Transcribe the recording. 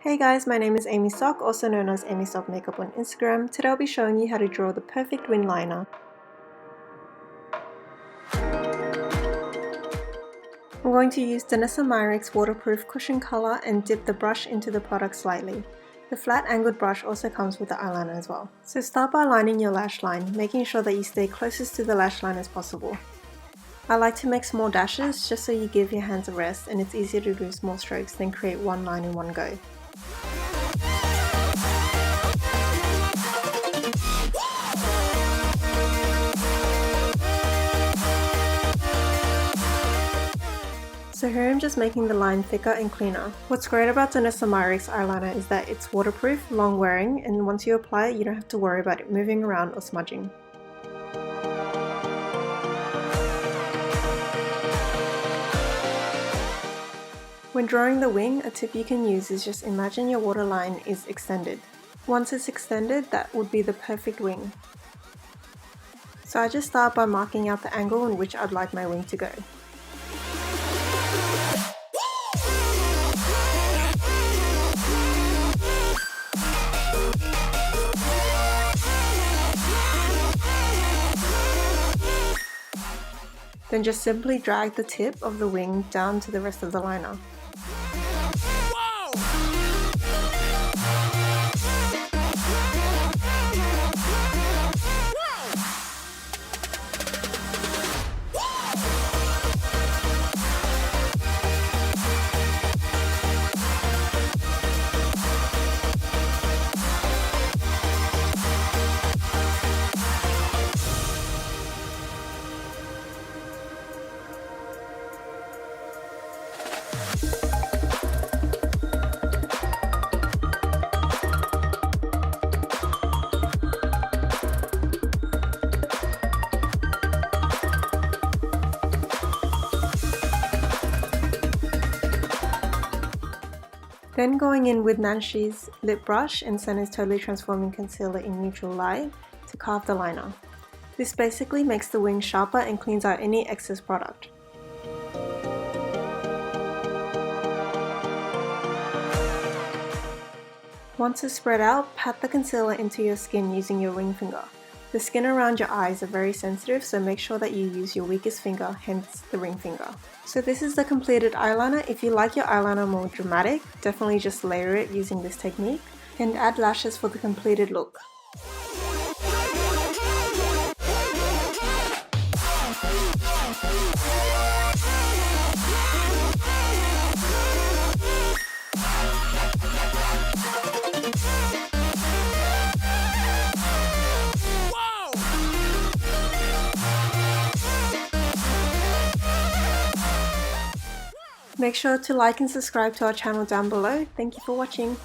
Hey guys, my name is Amy Sock, also known as Amy Sock Makeup on Instagram. Today I'll be showing you how to draw the perfect wing liner. I'm going to use Danessa Myricks waterproof cushion color and dip the brush into the product slightly. The flat angled brush also comes with the eyeliner as well. So start by lining your lash line, making sure that you stay closest to the lash line as possible. I like to make small dashes just so you give your hands a rest and it's easier to do small strokes than create one line in one go. So here I'm just making the line thicker and cleaner. What's great about Danessa Myricks eyeliner is that it's waterproof, long wearing, and once you apply it you don't have to worry about it moving around or smudging. When drawing the wing, a tip you can use is just imagine your waterline is extended. Once it's extended, that would be the perfect wing. So I just start by marking out the angle in which I'd like my wing to go. Then just simply drag the tip of the wing down to the rest of the liner. Then going in with Nanshi's lip brush and Senna's Totally Transforming Concealer in Neutral Light to carve the liner. This basically makes the wing sharper and cleans out any excess product. Once it's spread out, pat the concealer into your skin using your ring finger. The skin around your eyes are very sensitive, so make sure that you use your weakest finger, hence the ring finger. So this is the completed eyeliner. If you like your eyeliner more dramatic, definitely just layer it using this technique and add lashes for the completed look. Make sure to like and subscribe to our channel down below. Thank you for watching.